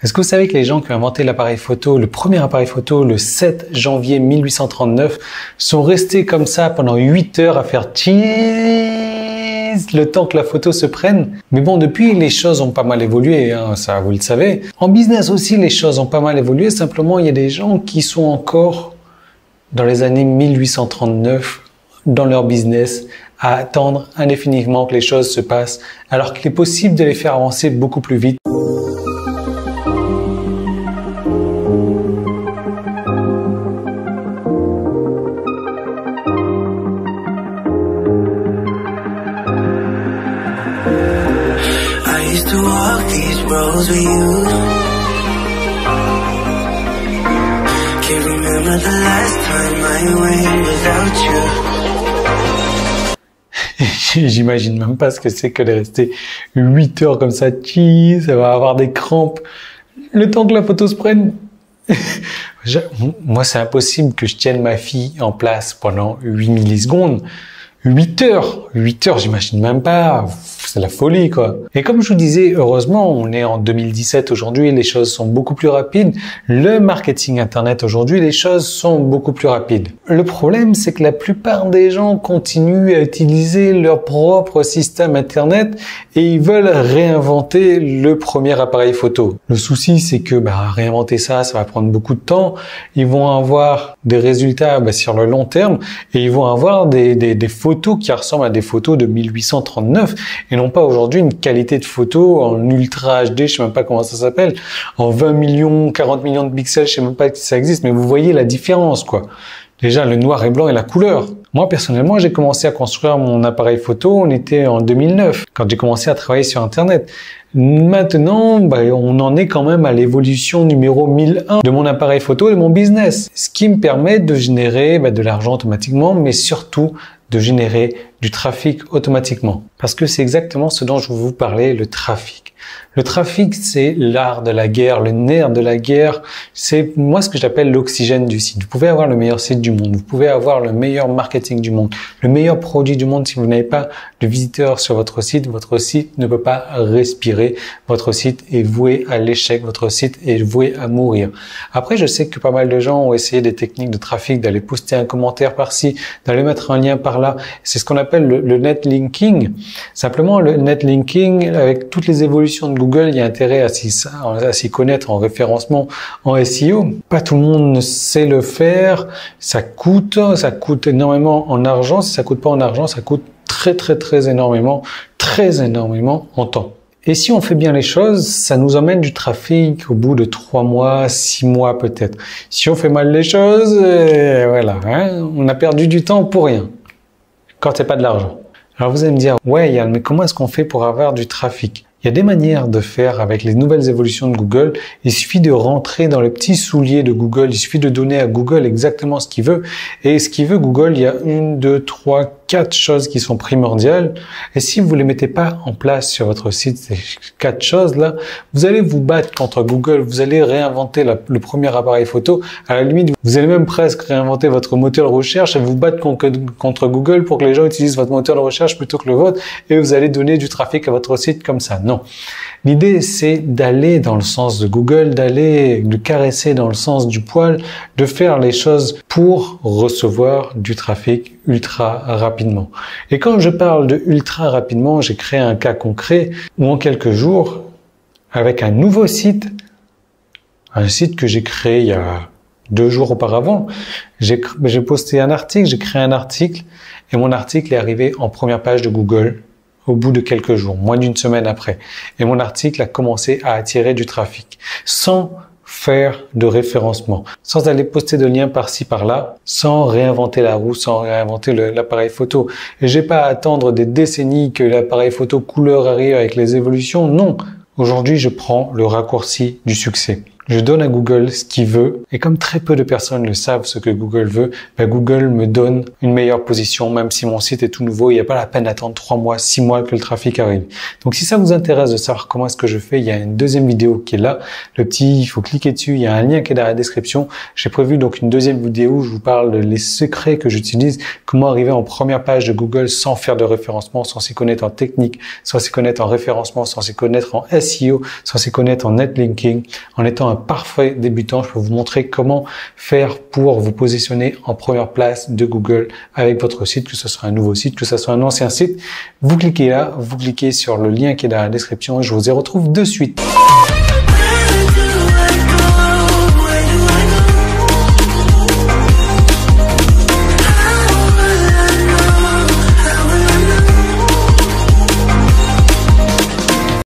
Est-ce que vous savez que les gens qui ont inventé l'appareil photo, le premier appareil photo, le 7 janvier 1839, sont restés comme ça pendant 8 heures à faire cheese le temps que la photo se prenne? Mais bon, depuis, les choses ont pas mal évolué, hein, ça vous le savez. En business aussi, les choses ont pas mal évolué. Simplement, il y a des gens qui sont encore dans les années 1839 dans leur business à attendre indéfiniment que les choses se passent, alors qu'il est possible de les faire avancer beaucoup plus vite. To walk these roads with you. Can't remember the last time I went without you. J'imagine même pas ce que c'est que de rester 8 heures comme ça, ça va avoir des crampes. Le temps que la photo se prenne. Moi, c'est impossible que je tienne ma fille en place pendant 8 millisecondes. 8 heures, j'imagine même pas. C'est la folie, quoi. Et comme je vous disais, heureusement, on est en 2017 aujourd'hui, les choses sont beaucoup plus rapides. Le marketing Internet aujourd'hui, les choses sont beaucoup plus rapides. Le problème, c'est que la plupart des gens continuent à utiliser leur propre système Internet et ils veulent réinventer le premier appareil photo. Le souci, c'est que réinventer ça va prendre beaucoup de temps. Ils vont avoir des résultats sur le long terme et ils vont avoir des photos qui ressemblent à des photos de 1839 et non pas aujourd'hui une qualité de photo en ultra HD, je sais même pas comment ça s'appelle, en 20 millions, 40 millions de pixels, je sais même pas si ça existe, mais vous voyez la différence, quoi. Déjà, le noir et blanc et la couleur. Moi, personnellement, j'ai commencé à construire mon appareil photo, on était en 2009, quand j'ai commencé à travailler sur Internet. Maintenant, on en est quand même à l'évolution numéro 1001 de mon appareil photo et de mon business. Ce qui me permet de générer de l'argent automatiquement, mais surtout de générer du trafic automatiquement. Parce que c'est exactement ce dont je vous parlais, le trafic. Le trafic, c'est l'art de la guerre, le nerf de la guerre. C'est moi ce que j'appelle l'oxygène du site. Vous pouvez avoir le meilleur site du monde, vous pouvez avoir le meilleur marketing du monde, le meilleur produit du monde. Si vous n'avez pas de visiteurs sur votre site ne peut pas respirer. Votre site est voué à l'échec, votre site est voué à mourir. Après, je sais que pas mal de gens ont essayé des techniques de trafic, d'aller poster un commentaire par-ci, d'aller mettre un lien par-là. C'est ce qu'on appelle le netlinking. Simplement, le netlinking, avec toutes les évolutions de Google, il y a intérêt à s'y connaître en référencement, en SEO. Pas tout le monde sait le faire. Ça coûte énormément en argent. Si ça coûte pas en argent, ça coûte très énormément en temps. Et si on fait bien les choses, ça nous emmène du trafic au bout de 3 mois, 6 mois peut-être. Si on fait mal les choses, on a perdu du temps pour rien. Quand c'est pas de l'argent. Alors vous allez me dire, ouais Yann, mais comment est-ce qu'on fait pour avoir du trafic? Il y a des manières de faire avec les nouvelles évolutions de Google. Il suffit de rentrer dans le petit soulier de Google. Il suffit de donner à Google exactement ce qu'il veut. Et ce qu'il veut, Google, il y a 1, 2, 3, 4 choses qui sont primordiales. Et si vous ne les mettez pas en place sur votre site, ces 4 choses-là, vous allez vous battre contre Google. Vous allez réinventer le premier appareil photo. À la limite, vous allez même presque réinventer votre moteur de recherche et vous battre contre Google pour que les gens utilisent votre moteur de recherche plutôt que le vôtre. Et vous allez donner du trafic à votre site comme ça. Non. L'idée, c'est d'aller dans le sens de Google, de caresser dans le sens du poil, de faire les choses pour recevoir du trafic ultra rapidement. Et quand je parle de ultra rapidement, j'ai créé un cas concret où en quelques jours, avec un nouveau site, un site que j'ai créé il y a 2 jours auparavant, j'ai posté un article, j'ai créé un article et mon article est arrivé en première page de Google au bout de quelques jours, moins d'1 semaine après. Et mon article a commencé à attirer du trafic sans faire de référencement, sans aller poster de liens par-ci par-là, sans réinventer la roue, sans réinventer l'appareil photo. Et j'ai pas à attendre des décennies que l'appareil photo couleur arrive avec les évolutions. Non. Aujourd'hui, je prends le raccourci du succès. je donne à Google ce qu'il veut. Et comme très peu de personnes le savent, ce que Google veut, Google me donne une meilleure position, même si mon site est tout nouveau. Il n'y a pas la peine d'attendre 3 mois, 6 mois que le trafic arrive. Donc, si ça vous intéresse de savoir comment est-ce que je fais, il y a une deuxième vidéo qui est là. Il faut cliquer dessus. Il y a un lien qui est dans la description. J'ai prévu donc une deuxième vidéo où je vous parle des secrets que j'utilise, comment arriver en première page de Google sans faire de référencement, sans s'y connaître en technique, sans s'y connaître en référencement, sans s'y connaître en SEO, sans s'y connaître en netlinking, en étant un parfait débutant. Je peux vous montrer comment faire pour vous positionner en première place de Google avec votre site, que ce soit un nouveau site, que ce soit un ancien site. Vous cliquez là, vous cliquez sur le lien qui est dans la description et je vous y retrouve de suite.